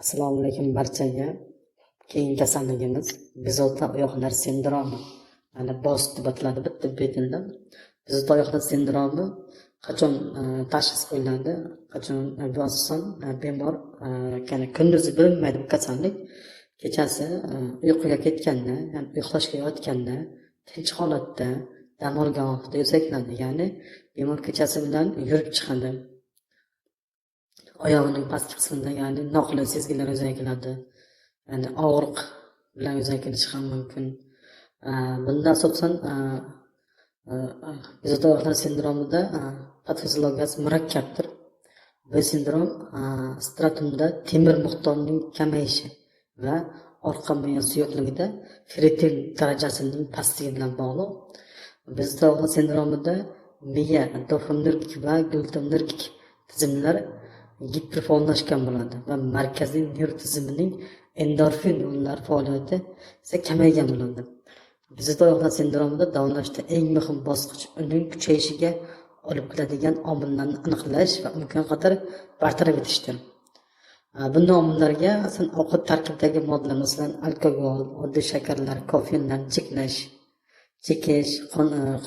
Assalomu alaykum barchaga. Keyingi kasalligimiz bezovta oyoqlar sindromi. Mana BOS deb ataladi bitta betilda. Bezovta oyoqlar sindromi qachon tashxis qo'yiladi? Qachon asosan bemor ya'ni kunduzi bilmaydi bu kasallik. Kechasi uyquga ketganda, ya'ni uxlashga yotganda, tinch holatda, dam olgan vaqtda yuzakladi. Ya'ni bemor kechasi bilan yurib chiqadi. Oyog'ining pastki qismida ya'ni noqulay sezgilar yuzaga keladi. Ya'ni og'riq bilan yuzaga kelishi ham mumkin. Bunda asosan bezovta oyoqlar sindromida patofiziologiyasi murakkabdir. Bu sindrom stratumda temir miqdorining kamayishi va orqa miya suyuqligida ferritin darajasining pastligi bilan bog'liq. Bezovta oyoqlar sindromida miya dopaminurgik va glutaminurgik tizimlar giperfaollashtgan bo'ladi va markaziy nerv tizimining endorfin yo'llari faoliyati esa kamaygan bo'ladi. Bezovta oyoqlar sindromida davolashda eng muhim bosqich uning kuchayishiga olib keladigan omillarni aniqlash va imkon qadar bartaraf etishdir. Bunday omillarga asosan ovqat tarkibidagi moddalar, masalan, alkogol, oddiy shakarlar, kofeinlarni chekish,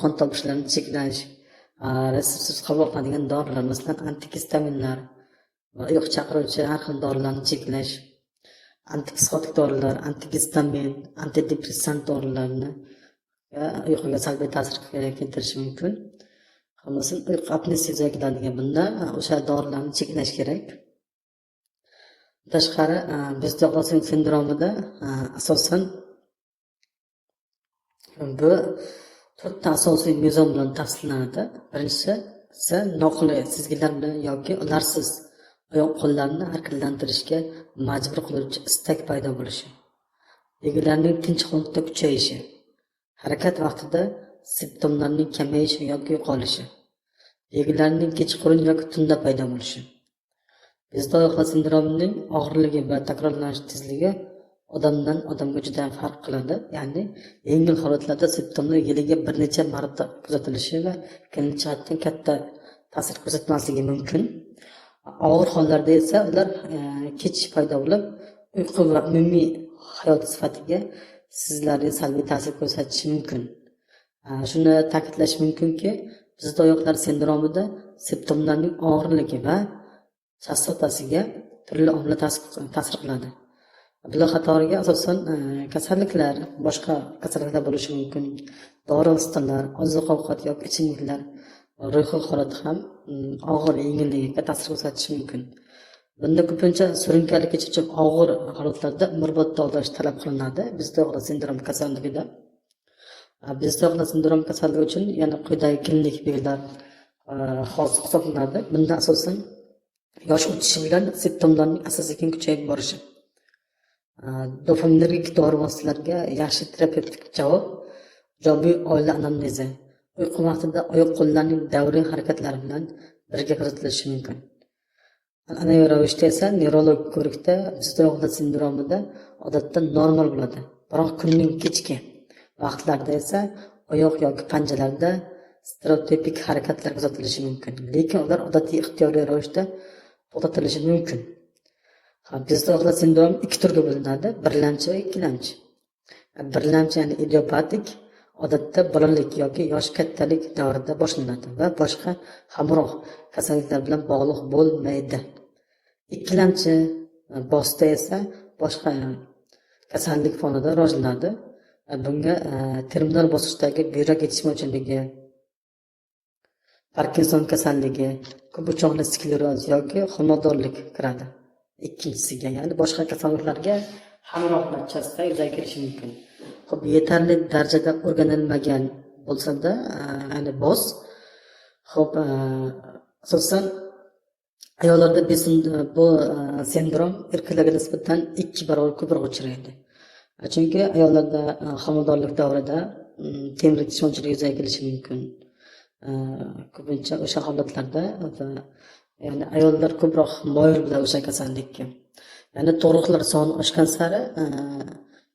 qon topishlarini cheklash, retseptsiz qabul qilinadigan dorilar, masalan, antigistaminlar va uyqu chaqiruvchi har xil dorilarni cheklash, antipsixotik dorilar, antigistamin, antidepressant dorilarni uyquga salbiy ta'sir keltirishi mumkin. Masalan, uyqu apnesi yuzaga keladigan bunda o'sha dorilarni cheklash kerak. Tashqari bezovta oyoqlar sindromida asosan bu to'rtta asosiy mezon bilan tavsiflanadi. Birinchisi esa noqulay sezgilar bilan yoki ularsiz oyoq qo'llarni harakatlantirishga majbur qiluvchi istak paydo bo'lishi, belgilarning tinch holatda kuchayishi, harakat vaqtida simptomlarning kamayishi yoki yo'qolishi, belgilarning kechqurun yoki tunda paydo bo'lishi. Bezovta oyoqlar sindromining og'irligi va takrorlanish tezligi odamdan odamga juda farq qiladi. Ya'ni yengil holatlarda simptomlar yiliga bir necha marta kuzatilishi va klinik jihatdan katta ta'sir ko'rsatmasligi mumkin. Og'ir hollarda esa ular kechish paydo bo'lib, uyqu va umumiy hayot sifatiga sizlarga salbiy ta'sir ko'rsatishi mumkin. Shuni ta'kidlash mumkinki, bezovta oyoqlar sindromida simptomlarning og'irligi va chastotasiga turli omillar ta'sir qiladi. Bular qatoriga asosan kasalliklar, boshqa kasalliklar bo'lishi mumkin. Dori vositalar, oziq-ovqat yoki ichimliklar, ruhiy holat ham og'ir yengilligiga ta'sir ko'rsatishi mumkin. Bunda ko'pincha surunkali kechuvchi og'ir holatlarda umrbod davolash talab qilinadi. Bezovta oyoqlar sindromi kasalligida. Bezovta oyoqlar sindromi kasalligi uchun yana quyidagi klinik belgilar xos hisoblanadi. Bunda asosan yosh o'tishi bilan simptomlarning asta-sekin kuchayib borishi, dopaminergik dori vositalarga yaxshi terapevtik javob, ijobiy oila anamnezi, uyqu vaqtida oyoq qo'llarning davriy harakatlari bilan birga kuzatilishi mumkin. An'anaviy ravishda esa nevrolog ko'rikda bezovta oyoqlar sindromida odatda normal bo'ladi. Biroq kunning kechki vaqtlarida esa oyoq yoki panjalarda stereotipik harakatlar kuzatilishi mumkin, lekin ular odatiy ixtiyoriy ravishda to'xtatilishi mumkin. Bezovta oyoqlar sindromi ikki turga bo'linadi: birlamchi va ikkilamchi. Birlamchi ya'ni idiopatik, odatda bolalik yoki yosh kattalik davrida boshlanadi va boshqa hamroh kasalliklar bilan bog'liq bo'lmaydi. Ikkilamchi BOSda esa boshqa kasallik fonida rivojlanadi. Bunga terminal bosqichdagi buyrak yetishmovchiligi, Parkinson kasalligi, ko'p o'choqli skleroz yoki homiladorlik kiradi. Ikkinchisiga, ya'ni boshqa kasalliklarga hamroh natijasida yuzaga kelishi mumkin. Xo'p, yetarli darajada o'rganilmagan bo'lsa-da, ya'ni BOS, xo'p, asosan ayollarda bu sindrom erkaklarga nisbatan 2 barobar ko'proq uchraydi. Chunki ayollarda homiladorlik davrida temir yetishmovchilik yuzaga kelishi mumkin. Ko'pincha o'sha holatlarda ya'ni ayollar ko'proq moyil bo'ladi o'sha kasallikka. Ya'ni tug'ruqlar soni oshgan sari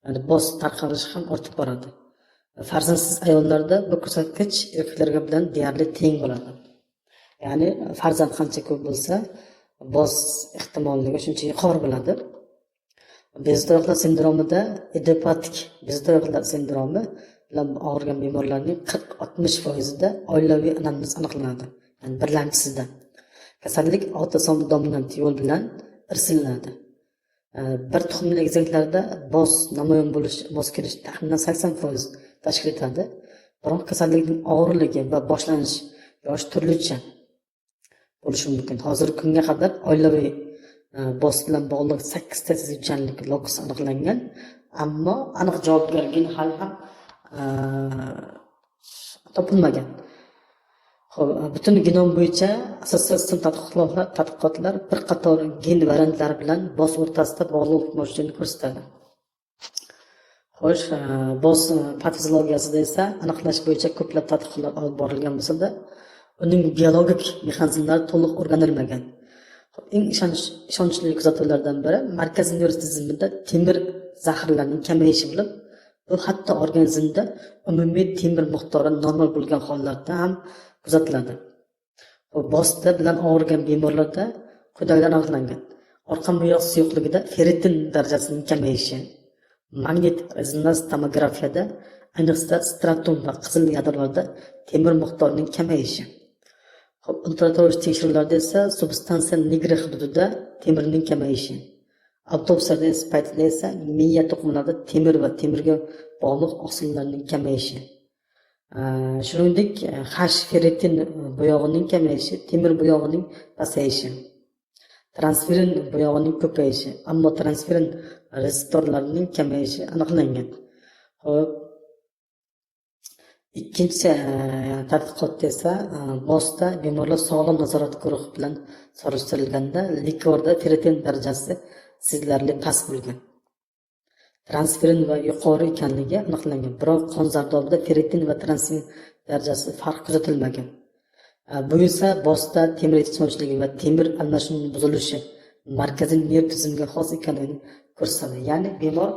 ya'ni BOS tarqalishi ham ortib boradi. Farzandsiz ayollarda bu ko'rsatkich erkaklarga bilan deyarli teng bo'ladi. Ya'ni farzand qancha ko'p bo'lsa, BOS ehtimolligi shuncha yuqori bo'ladi. Bezda oyoqlar sindromida idiopatik bezda oyoqlar sindromi bilan og'rigan bemorlarning 40-60%da oilaviy anamnez aniqlanadi. Ya'ni birlamchisida. Kasallik autosom dominant yo'l bilan irsilanadi. Bir tuxumli egizaklarda namoyon bo'lish kelish taxminan 80% tashkil etadi. Biroq kasallikning og'irligi va boshlanish yoshi turlicha bo'lishi mumkin. Hozirgi kunga qadar oilaviy bos bilan bog'liq 8 ta sezuvchanlik lokus aniqlangan, ammo aniq javobgarlik hali ham topilmagan. Butun genom bo'yicha asosiy tadqiqotlar bir qator gen variantlari bilan bos o'rtasida bog'liq mavjudligini ko'rsatadi. Xo'sh, bos patologiyasida esa aniqlash bo'yicha ko'plab tadqiqotlar olib borilgan bo'lsa-da, uning biologik mexanizmlari to'liq o'rganilmagan. Eng ishonchli kuzatuvlardan biri markaziy nerv tizimida temir zaxirlarining kamayishi bo'lib, bu hatto organizmda umumiy temir miqdori normal bo'lgan hollarda ham kuzatiladi. Bosda bilan og'rigan bemorlarda quyidagilar aniqlangan: orqa miyoz suyuqligida ferritin darajasining kamayishi, magnit rezonans tomografiyada, ayniqsa stratum va qizil yadrolarda temir miqdorining kamayishi. Ultratovush tekshiruvlarda esa substansiya nigra hududida temirning kamayishi. Avtopsiyalar paytida esa miya to'qimalarida temir va temirga bog'liq oqsillarning kamayishi. Shuningdek, ferritin bo'yog'ining kamayishi, temir bo'yog'ining pasayishi, transferin bo'yog'ining ko'payishi, ammo transferin reseptorlarining kamayishi aniqlangan. Ikkinchi tadqiqotda esa bosda bemorlar sog'lom nazorat guruhi bilan solishtirilganda likvorda ferritin darajasi sezilarli past bo'lgan. Transferin va yuqori ekanligi aniqlangan, biroq qon zardobida ferritin va transferin darajasi farq kuzatilmagan. Bu esa bosda temir yetishmovchiligi va temir almashinuvining buzilishi markaziy nerv tizimiga xos ekanligini ko'rsatadi. Ya'ni bemor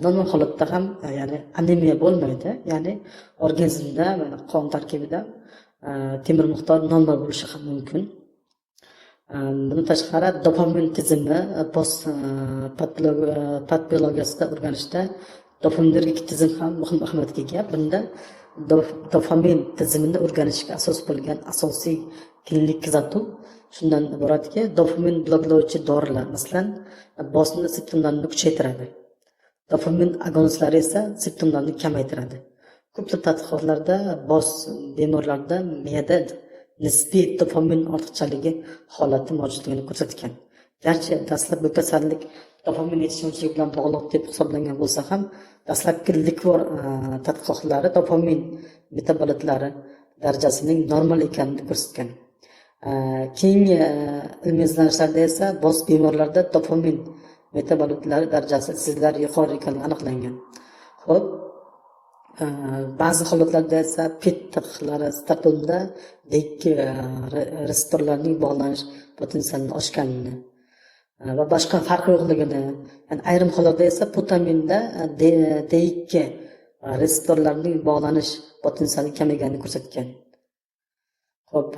normal holatda ham ya'ni anemiya bo'lmaydi, ya'ni organizmda qon tarkibida temir miqdori normal bo'lishi ham mumkin. Bundan tashqari dopamin tizimi bos patologiyasida o'rganishda dopaminergik tizim ham muhim ahamiyatga ega. Bunda dopamin tizimini o'rganishga asos bo'lgan asosiy klinik kuzatuv shundan iboratki, dopamin bloklovchi dorilar masalan bosni simptomlarini kuchaytiradi. Dopamin agonistlari esa simptomlarni kamaytiradi. Ko'plab tadqiqotlarda bos bemorlarda miyada nisbiy dopamin ortiqchaligi holati mavjudligini ko'rsatgan. Garchi dastlab bu kasallik dopamin yetishmovchiligi bilan bog'liq deb hisoblangan bo'lsa ham, dastlabki likvor tadqiqotlari dopamin metabolitlari darajasining normal ekanini ko'rsatgan. Keyingi ilmiy izlanishlarda esa bos bemorlarda dopamin metabolitlari darajasi sezilarli yuqori ekanligi aniqlangan. Xo'p, ba'zi holatlarda esa PET tadqiqotlari statumda reseptorlarning bog'lanish potensialini oshganini va boshqa farq yo'qligini, ya'ni ayrim hollarda esa putaminda D2 reseptorlarning bog'lanish potensiali kamayganini ko'rsatgan. Xo'p,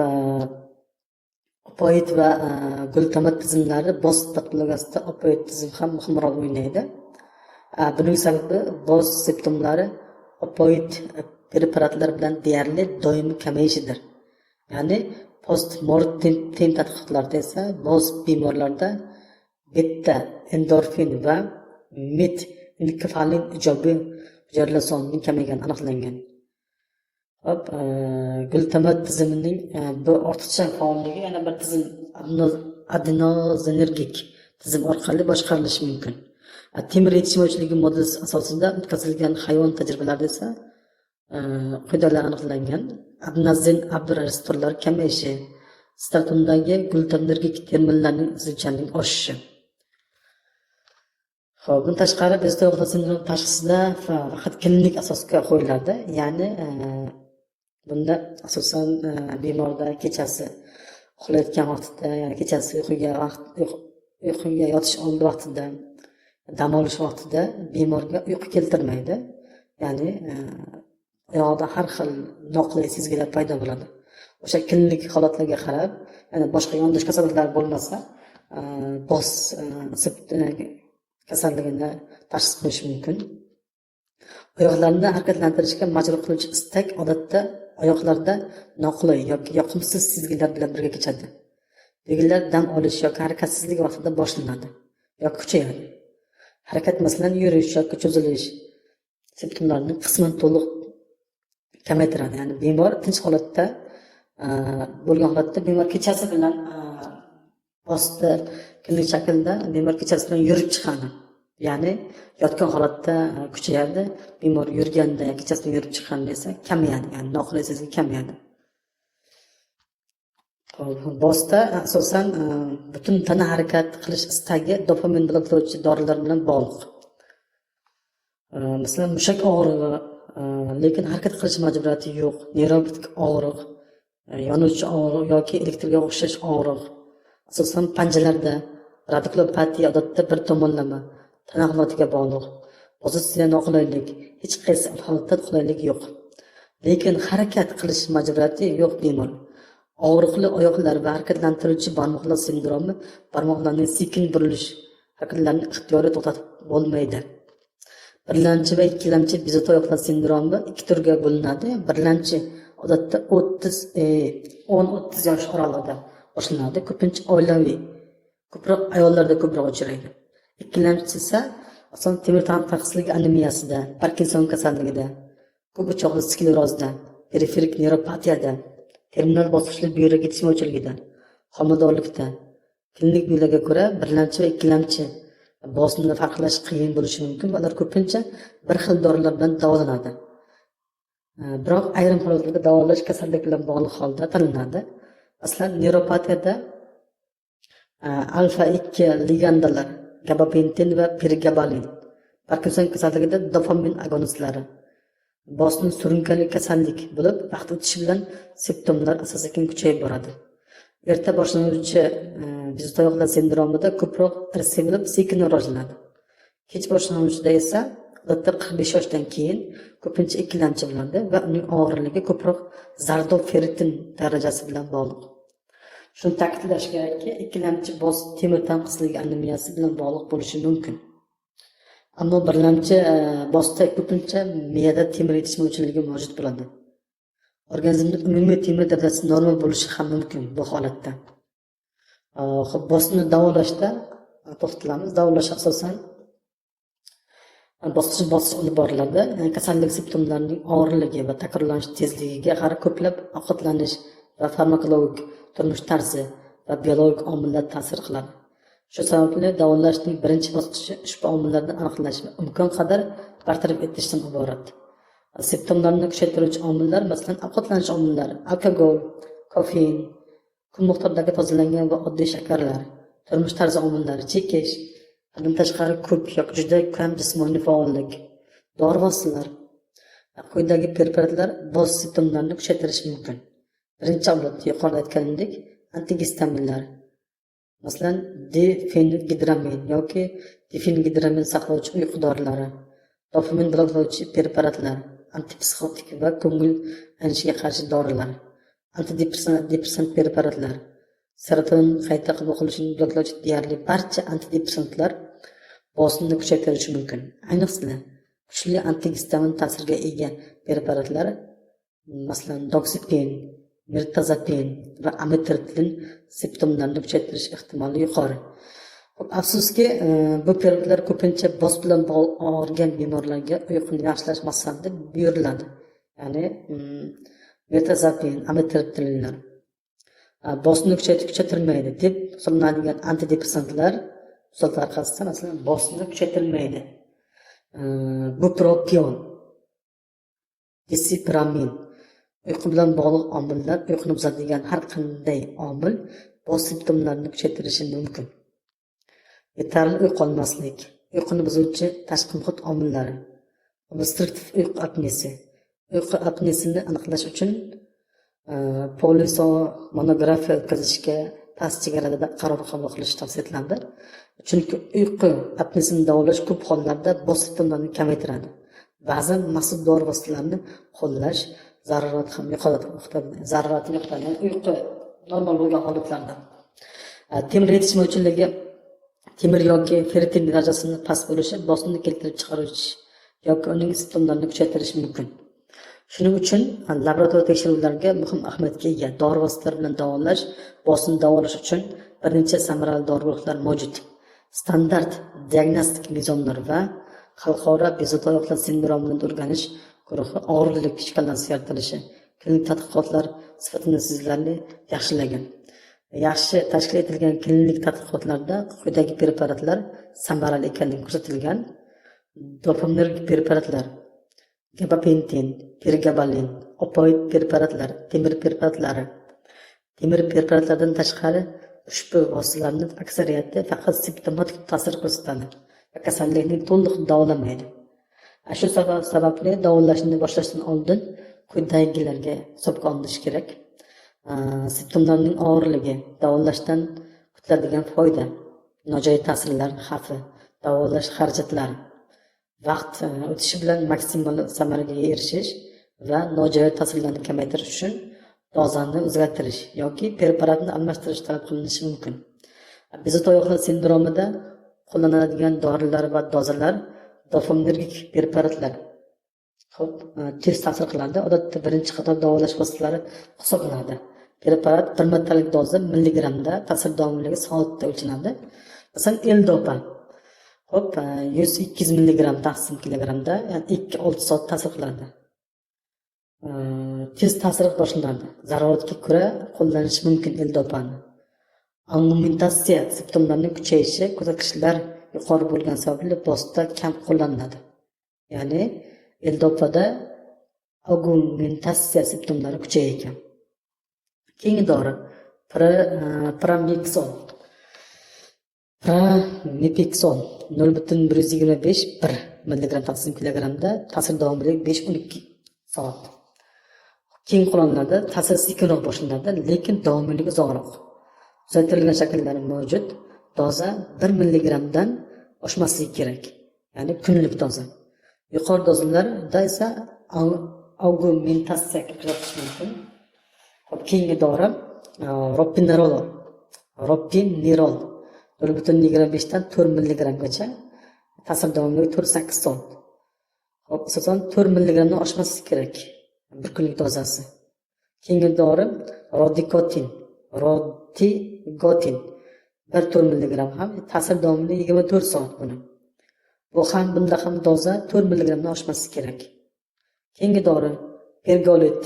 opoid va glutamat tizimlari bos patologiyasida opoid tizim ham muhim rol o'ynaydi. Buning sababi bos simptomlari opoid preparatlar bilan deyarli doimiy kamayishidir. Ya'ni postmortem tadqiqotlarda esa bos bemorlarda beta endorfin va met-enkefalin ijobiy hujayralar sonining kamaygani aniqlangan. Hop, glutamat tizimining bu ortiqcha faolligi yana bir tizim adenozinergik tizim orqali boshqarilishi mumkin. Temir yetishmovchiligi modelasi asosida o'tkazilgan hayvon tajribalarida esa quyidagilar aniqlangan: adenozin AB reseptorlari kamayishi, stratumdagi glutanergik terminallarning sezuvchanligi oshishi. Xo'p, bundan tashqari bezda oyoqlar sindromi tashxisida faqat klinik asosga qo'yiladi. Ya'ni bunda asosan bemorda kechasi uxlayotgan vaqtida, ya'ni kechasi uyquga yotish oldi vaqtida, dam olish vaqtida bemorga uyqu keltirmaydi. Ya'ni oyog'ida har xil noqulay sezgilar paydo bo'ladi. O'sha klinik holatlarga qarab, ya'ni boshqa yondosh kasalliklar bo'lmasa, bos kasalligini tashxis qo'yishi mumkin. Oyoqlarni harakatlantirishga majbur qiluvchi istak odatda oyoqlarda noqulay yoki yoqimsiz sezgilar bilan birga kechadi. Belgilar dam olish yoki harakatsizlik vaqtida boshlanadi yoki kuchayadi. Harakat masalan yurish yoki cho'zilish simptomlarni qisman to'liq kamaytiradi. Ya'ni bemor tinch holatda bo'lgan holatda bemor kechasi bilan bosdi kunlik shaklda bemor kechasi bilan yurib chiqadi. Ya'ni yotgan holatda kuchayadi, bemor yurganda kechasi yurib chiqqanda esa kamayadi, ya'ni noqulay sezgi kamayadi. Bosda asosan butun tana harakat qilish istagi dopamin bloklovchi dorilar bilan bog'liq. Masalan, mushak og'rig'i, lekin harakat qilish majburiyati yo'q, neyropatik og'riq, yonuvchi og'riq yoki elektrga o'xshash og'riq. Asosan panjalarda radikulopatiya odatda bir tomonlama tana holatiga bog'liq. Pozitsiya noqulaylik, hech qaysi holatda qulaylik yo'q. Lekin harakat qilish majburiyati yo'q bemor. Og'riqli oyoqlar va harakatlantiruvchi barmoqlar sindromi barmoqlarning sekin burilish harakatlarini ixtiyoriy to'xtatib bo'lmaydi. Birlamchi va ikkilamchi bezovta oyoqlar sindromi ikki turga bo'linadi. Birlamchi odatda 10-30 yosh oralig'ida boshlanadi. Ko'pincha oilaviy, ko'proq ayollarda ko'proq uchraydi. Ikkilamchisi esa asosan temir tanqislik anemiyasida, Parkinson kasalligida, ko'p o'choqli sklerozda, periferik neyropatiyada, terminal bosqichli buyrak yetishmovchiligida, homiladorlikda. Klinik belgilarga ko'ra birlamchi va ikkilamchi bosimni farqlash qiyin bo'lishi mumkin. Ular ko'pincha bir xil dorilar bilan davolanadi. Biroq ayrim holatlarda davolash kasallik bilan bog'liq holda tanlanadi. Masalan, neyropatiyada alfa 2 ligandalar, gabapentin va pregabalin. Parkinson kasalligida dopamin agonistlari. Bosim surunkali kasallik bo'lib, vaqt o'tishi bilan simptomlar asosan kuchayib boradi. Erta boshlanuvchi bezovta oyoqlar sindromida ko'proq irsiy bo'lib, sekin rivojlanadi. Kech boshlanuvchida esa odatda 45 yoshdan keyin ko'pincha ikkilamchi bo'ladi va uning og'irligi ko'proq zardob ferritin darajasi bilan bog'liq. Shuni ta'kidlash kerakki, ikkilamchi temir tanqisligi anemiyasi bilan bog'liq bo'lishi mumkin. Ammo birlamchi bosda ko'pincha miyada temir yetishmovchiligi mavjud bo'ladi. Organizmda umumiy temir darajasi normal bo'lishi ham mumkin bu holatda. Xo'p, bosimni davolashda to'xtalamiz. Davolash asosan bosqichma-bosqich olib boriladi. Kasallik simptomlarining og'irligi va takrorlanish tezligiga qarab ko'plab ovqatlanish va farmakologik turmush tarzi va biologik omillar ta'sir qiladi. Shu sababli davolashning birinchi bosqichi ushbu omillarni aniqlash va imkon qadar bartaraf etishdan iborat. Simptomlarni kuchaytiruvchi omillar, masalan, ovqatlanish omillari, alkogol, kofein, kun miqdordagi tozalangan va oddiy shakarlar, turmush tarzi omillari, chekish, haddan tashqari ko'p yoki juda kam jismoniy faollik, dori vositalar, quyidagi preparatlar boz simptomlarni kuchaytirishi mumkin. Birinchi avlod yuqorida aytganimdek antigistaminlar, masalan, difengidramin yoki difengidramin saqlovchi uyqu dorilari, dopamin bloklovchi preparatlar, antipsixotik va ko'ngil aynishiga qarshi dorilar, antidepressant preparatlar, serotonin qayta qabul qilishini bloklovchi deyarli barcha antidepressantlar bosimni kuchaytirishi mumkin. Ayniqsa kuchli antigistamin ta'siriga ega preparatlar, masalan, doxepin, mirtazapin va amitriptilin simptomlarni kuchaytirish ehtimoli yuqori. Afsuski, bu preparatlar ko'pincha bos bilan og'rigan bemorlarga uyquni yaxshilash maqsadida buyuriladi. Ya'ni mirtazapin, amitriptilinlar bosimni kuchaytirmaydi deb hisoblanadigan antidepressantlar orqasida masalan bosimni kuchaytirmaydi. Bupropion, disipramin, uyqu bilan bog'liq omillar, uyquni buzadigan har qanday omil bosh simptomlarini kuchaytirishi mumkin. Yetarli uyqu olmaslik, uyquni buzuvchi tashqi muhit omillari, obstruktiv uyqu apnesi. Uyqu apnesini aniqlash uchun polisomonografiya o'tkazishga past chegarada qaror qabul qilish tavsiya etiladi. Chunki uyqu apnesini davolash ko'p hollarda bosh simptomlarni kamaytiradi. Ba'zan maxsus dori vositalarini qo'llash zarurati ham yo'qoladi. Uyqu normal bo'lgan holatlarda temir yetishmovchiligi temir yoki ferritin darajasini past bo'lishi bosimni keltirib chiqaruvchi yoki uning simptomlarini kuchaytirishi mumkin. Shuning uchun laboratoriya tekshiruvlariga muhim ahamiyatga ega. Dori vositalari bilan davolash, bosimni davolash uchun bir necha samarali dori guruhlari mavjud. Standart diagnostik mezonlar va xalqaro bezovta oyoqlar sindromini o'rganish guruhi og'irlik shkalasi yaratilishi, klinik tadqiqotlar sifatini sizlarni yaxshilagan. Yaxshi tashkil etilgan klinik tadqiqotlarda quyidagi preparatlar samarali ekanligi ko'rsatilgan. Dopaminergik preparatlar, gabapentin, pregabalin, opoid preparatlar, temir preparatlari. Temir preparatlardan tashqari ushbu vositalarning aksariyati faqat simptomatik ta'sir ko'rsatadi va kasallikni to'liq davolamaydi. Shu sababli davolashni boshlashdan oldin quyidagilarga hisobga olinishi kerak. Simptomlarning og'irligi, davolashdan kutiladigan foyda, nojo'ya ta'sirlar xavfi, davolash xarajatlari, vaqt o'tishi bilan maksimal samaraga erishish va nojo'ya ta'sirlarni kamaytirish uchun dozani o'zgartirish yoki preparatni almashtirish talab qilinishi mumkin. Bezovta oyoqlar sindromida qo'llaniladigan dorilar va dozalar dopaminergik preparatlar tez ta'sir qiladi. Odatda birinchi qator davolash vositalari hisoblanadi. Preparat bir martalik doza milligrammda, ta'sir davomliligi soatda o'lchanadi. Masalan, L-dopa 100-200 milligramm taqsim kilogrammda, ya'ni 2-6 soat ta'sir qiladi. Tez ta'sir boshlanadi. Zaruratga ko'ra qo'llanish mumkin L-dopani. Augmentatsiya simptomlarining kuchayishi, ko'rsatkichlar yuqori bo'lgan sababli vosita kam qo'llaniladi. Ya'ni L-dopada augmentatsiya simptomlari kuchaygan. Keyingi dori pramipixol. Pramipixol 0.125 mg taqsim kilogrammda, ta'sir davomliligi 5-12 soat. Keng qo'llaniladi, ta'sir sekinroq boshlanadi, lekin davomiyligi uzoqroq. Uzaytirilgan shakllari mavjud. Doza 1 mg-dan oshmasligi kerak, ya'ni kunlik doza. Yuqori dozalarda esa augmentatsiyaga kuzatish mumkin. Keyingi dori ropinirol 0.25 dan 4 mg-gacha, ta'sir davomligi 4-8 soat. Asosan 4 mg-dan oshmasligi kerak bir kunlik dozasi. Keyingi dori rodigotin 1-4 mg ham, ta'sir davomligi 24 soat buni. Bunda ham doza 4 mg-dan oshmasligi kerak. Keyingi dori pergolit.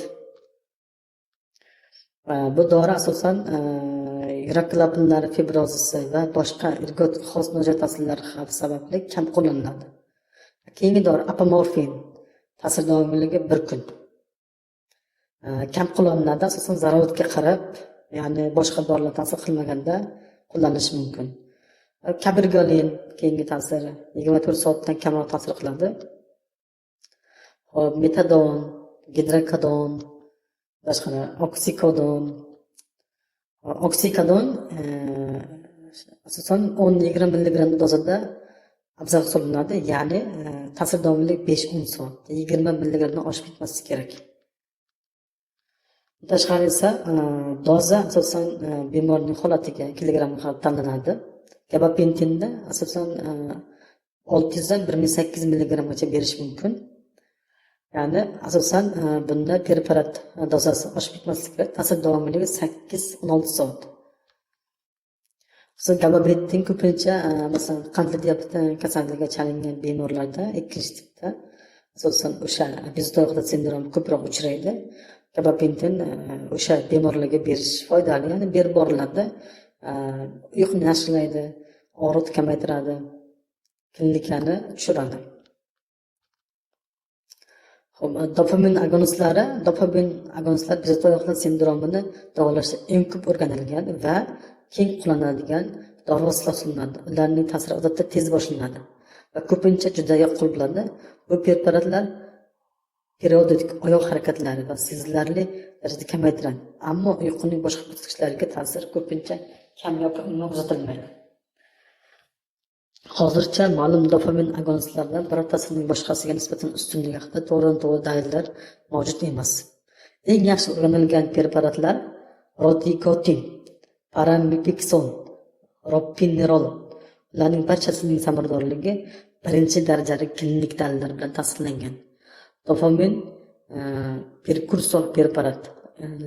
Bu dori asosan yurak klapanlari fibrozisi va boshqa ergot xos nojo'ya ta'sirlar xavfi sababli kam qo'llaniladi. Keyingi dori apomorfin, ta'sir davomiyligi 1 kun. Kam qo'llaniladi, asosan zaruratga qarab, ya'ni boshqa dorilar ta'sir qilmaganda qo'llanish mumkin. Kabergolin keyingi ta'siri 24 soatdan kamroq ta'sir qiladi. Metadon, gidrokadon, boshqa oksikadon asosan 10-20 mg dozada afzal hisoblanadi, ya'ni ta'sir davomliligi 5-10 soat, 20 mg-dan oshib ketmasligi kerak. Tashqari esa doza asosan bemorning holatiga, kilogramga qarab tanlanadi. Gabapentinda asosan 600 dan 1800 mg-gacha berish mumkin. Ya'ni asosan bunda preparat dozasi oshib ketmasligi kerak, ta'sir davomiyligi 8-16 soat. Gabapentin ko'pincha masalan qandli diabet kasalligiga chalingan bemorlarda ikkinchi tipda asosan o'sha bezovta oyoqlar sindromi ko'proq uchraydi. Gabapentin o'sha bemorlarga berish foydali, ya'ni berib boriladi. Uyquni yaxshilaydi, og'riqni kamaytiradi, klinikani tushiradi. Dopamin agonistlari bezovta oyoqlar sindromini davolashda eng ko'p o'rganilgan va keng qo'llaniladigan dori vositalari hisoblanadi. Ularning ta'siri odatda tez boshlanadi va ko'pincha juda yaqqol bo'ladi. Bu preparatlar periodik oyoq harakatlari va sezilarli darajada kamaytiradi, ammo uyquning boshqa ko'rsatkichlariga ta'sir ko'pincha kam yoki umuman kuzatilmaydi. Hozircha ma'lum dopamin agonistlaridan birortasining boshqasiga nisbatan ustunligi haqida to'g'ridan-to'g'ri dalillar mavjud emas. Eng yaxshi o'rganilgan preparatlar rodigotin, pramipixol, ropinirol, Ularning barchasining samaradorligi birinchi darajali klinik dalillar bilan tasdiqlangan. Dopamin prekursor preparat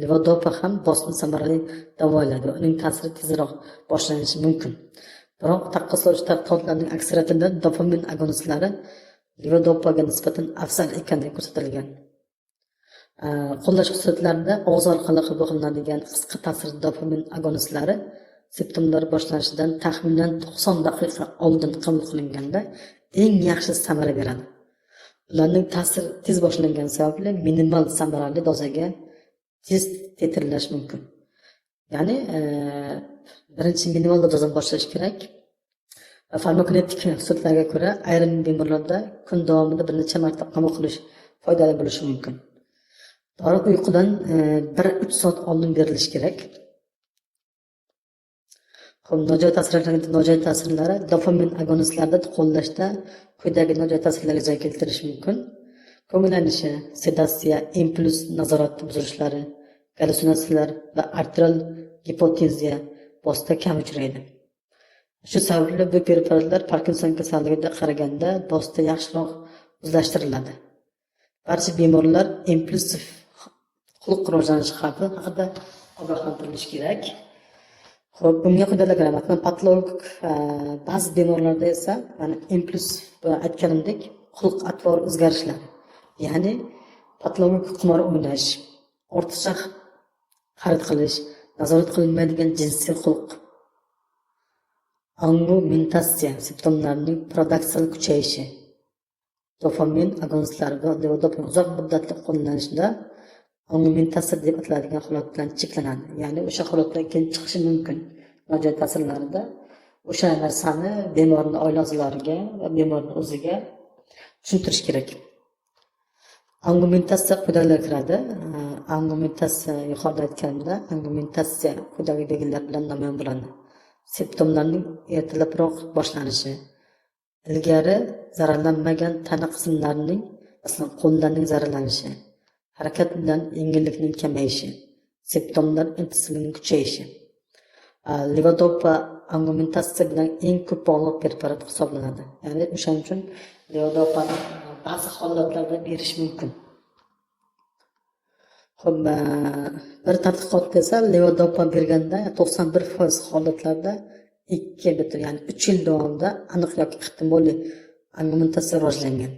levodopa ham bosni samarali davolaydi. Uning ta'siri tezroq boshlanishi mumkin. Biroq taqqoslovchi tadqiqotlarning aksariyatida dopamin agonistlari levodopaga nisbatan afzal ekanligi ko'rsatilgan. Qo'llash xususiyatlarida og'iz orqali qabul qilinadigan qisqa ta'sirli dopamin agonistlari simptomlar boshlanishidan taxminan 90 daqiqa oldin qabul qilinganda eng yaxshi samara beradi. Ularning ta'siri tez boshlangani sababli minimal samarali dozaga tez tetirlash mumkin. Ya'ni birinchi minimal dozani boshlash kerak. Farmakokinetik xususiyatlarga ko'ra ayrim bemorlarda kun davomida bir necha marta qabul qilish foydali bo'lishi mumkin. Dori uyqudan 1-3 soat oldin berilishi kerak. Nojo'ya ta'sirlari dopamin agonistlarida qo'llashda quyidagi nojo'ya ta'sirlarga yuzaga keltirishi mumkin. Ko'ngillanishi, sedatsiya, impuls nazorat buzilishlari, gallyutsinatsiyalar va arterial gipotenziya bosda kam uchraydi. Shu sababli bu preparatlar Parkinson kasalligiga qaraganda bosda yaxshiroq o'zlashtiriladi. Barcha bemorlar impulsiv xulq rivojlanishi xavfi haqida ogohlantirilishi kerak. Xo'p, bunga quyidagilar masalan patologik ba'zi bemorlarda esa impulsiv aytganimdek xulq atvor o'zgarishlari, ya'ni patologik qimor o'ynash, ortiqcha xarid qilish, nazorat qilinmaydigan jinsiy xulq, angumentatsiya simptomlarining paradoksal kuchayishi, dopamin agonistlari va levodopa uzoq muddatli qo'llanishda angumentatsiya deb ataladigan holat bilan cheklanadi. Ya'ni o'sha holatdan keyin chiqishi mumkin. Nojo'ya ta'sirlarida o'sha narsani bemorning oila a'zolariga va bemorning o'ziga tushuntirish kerak. Angumentatsiya quyidagilar kiradi. Angumentatsiya yuqorida aytganimda angumentatsiya quyidagi belgilar bilan namoyon bo'ladi. Simptomlarning ertalabroq boshlanishi, ilgari zararlanmagan tana qismlarining, masalan qo'llarning zararlanishi, harakat bilan yengillikning kamayishi, simptomlar intizomning kuchayishi. Levodopa angumentatsiya bilan eng ko'p bog'liq preparat hisoblanadi. Ya'ni o'shaning uchun levodopani ba'zi holatlarda berish mumkin. Xo'p, bir tadqiqotda esa levodopa berganda 91% holatlarda 2 ya'ni 3 yil davomida aniq yoki ehtimoliy angumentatsiya rivojlangan.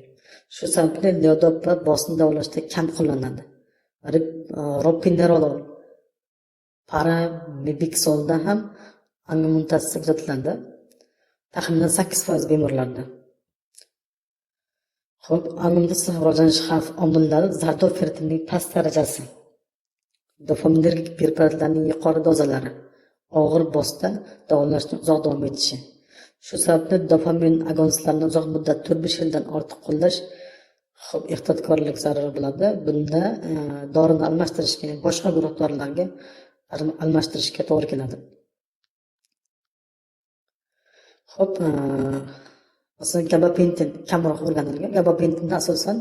Shu sababli levodopa bosni davolashda kam qo'llanadi. Ropinerol, paramibixolda ham angumentatsiya kuzatiladi. Taxminan 8% bemorlarda. Xo'p, angumentatsiya rivojlanishi xavf omillari zardob ferritinning past darajasi, dopaminergik preparatlarning yuqori dozalari, og'ir bosda davolashni uzoq davom etishi. Shu sababli dopamin agonistlarini uzoq muddat 4-5 yildan ortiq qo'llash ehtiyotkorlik zarur bo'ladi. Bunda dorini almashtirishga, boshqa guruh dorilarga almashtirishga to'g'ri keladi. Xo'p, masalan gabapentin kamroq o'rganilgan. Gabapentinda asosan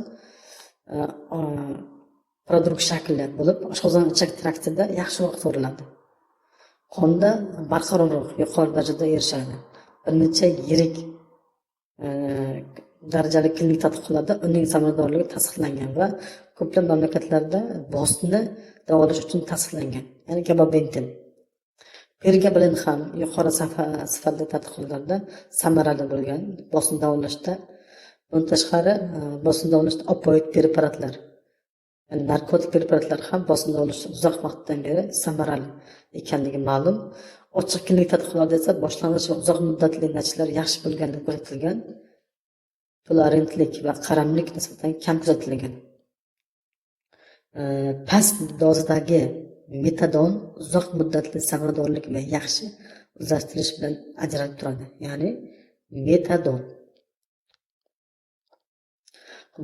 prodruk shakli bo'lib, oshqozon ichak traktida yaxshiroq so'riladi. Qonda barqarorroq yuqori darajada erishadi. Bir necha yirik darajali klinik tadqiqotlarda uning samaradorligi tasdiqlangan va ko'plab mamlakatlarda bosni davolash uchun tasdiqlangan. Ya'ni gabapentin. Pregabalin ham yuqori sifatli tadqiqotlarda samarali bo'lgan bosni davolashda. Bundan tashqari bosni davolashda opioid preparatlar, ya'ni narkotik preparatlar ham bosni davolashda uzoq vaqtdan beri samarali ekanligi ma'lum. Ochiq klinik tadqiqotlarda esa boshlang'ich va uzoq muddatli natijalar yaxshi bo'lganligi ko'rsatilgan. Tolerantlik va qaramlik nisbatan kam kuzatilgan. Past dozadagi metadon uzoq muddatli samaradorlik va yaxshi o'zlashtirish bilan ajralib turadi. Ya'ni metadon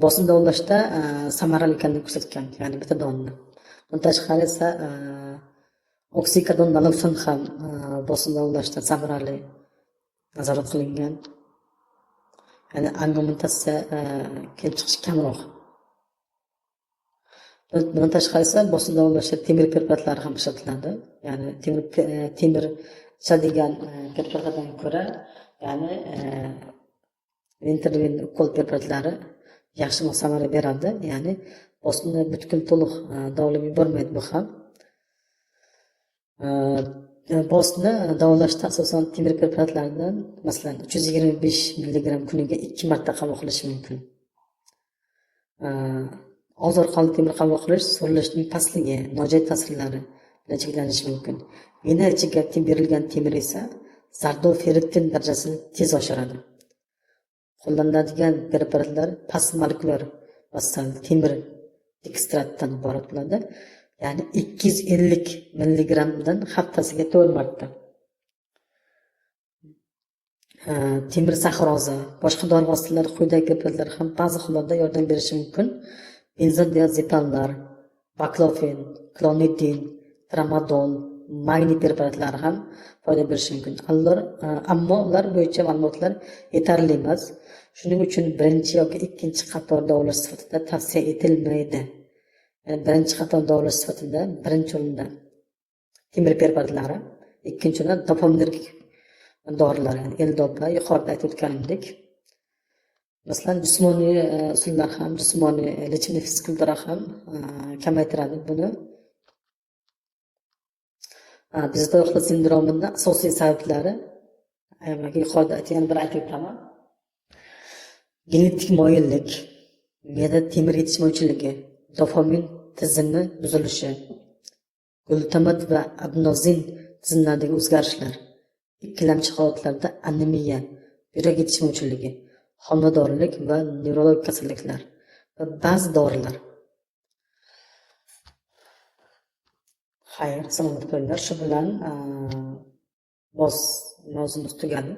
bosni davolashda samarali ekanligini ko'rsatgan, ya'ni metadonni. Bundan tashqari esa oksikadon, nalokson ham bosni davolashda samarali nazorat qilingan. Ya'ni angumentatsiya kelib chiqishi kamroq. Bundan tashqari esa bosni davolashda temir preparatlari ham ishlatiladi. Ya'ni temir ichadigan preparatlardan ko'ra ya'ni intervin ukol preparatlari yaxshi samara beradi, ya'ni bosni butkul to'liq davolab yubormaydi. Bu ham bosni davolashda asosan temir preparatlaridan masalan 325 mg kuniga 2 marta qabul qilish mumkin. Ozor-qon temir qabul qilish so'rilishning pastligi, nojo'ya ta'sirlari bilan cheklanishi mumkin. Vena ichiga berilgan temir esa zardoferritin darajasini tez oshiradi. Qo'llaniladigan preparatlar past molekulyar masalan temir ekstratdan iborat bo'ladi. Ya'ni 250 mg dan haftasiga 4 marta. Temir sahrozi, boshqa dori vositalari quyidagi preparatlar ham ba'zi hollarda yordam berishi mumkin. Benzodiazepinlar, baklofen, klonidin, tramadol, magniy preparatlari ham foyda berishi mumkin. Ammo ular bo'yicha ma'lumotlar yetarli emas. Shuning uchun birinchi yoki ikkinchi qator davolash sifatida tavsiya etilmaydi. Birinchi qator davolash sifatida birinchi o'rinda temir preparatlari, ikkinchi o'rinda dopaminergik dorilar, L-dopa yuqorida aytib o'tganimdek. Masalan, jismoniy usullar ham, jismoniy lechimli fizkultura ham kamaytiradi buni. Bezovta yo'qlik sindromining asosiy sabablari yuqorida aytgan bir aytib o'taman. Genetik moyillik, me'da temir yetishmovchiligi, dopamin tizimi buzilishi, glutamat va adenozin tizimlaridagi o'zgarishlar, ikkilamchi holatlarda anemiya, yurak yetishmovchiligi, homiladorlik va nevrologik kasalliklar va ba'zi dorilar. Xayr, salomat bo'linglar. Shu bilan mavzumiz tugadi.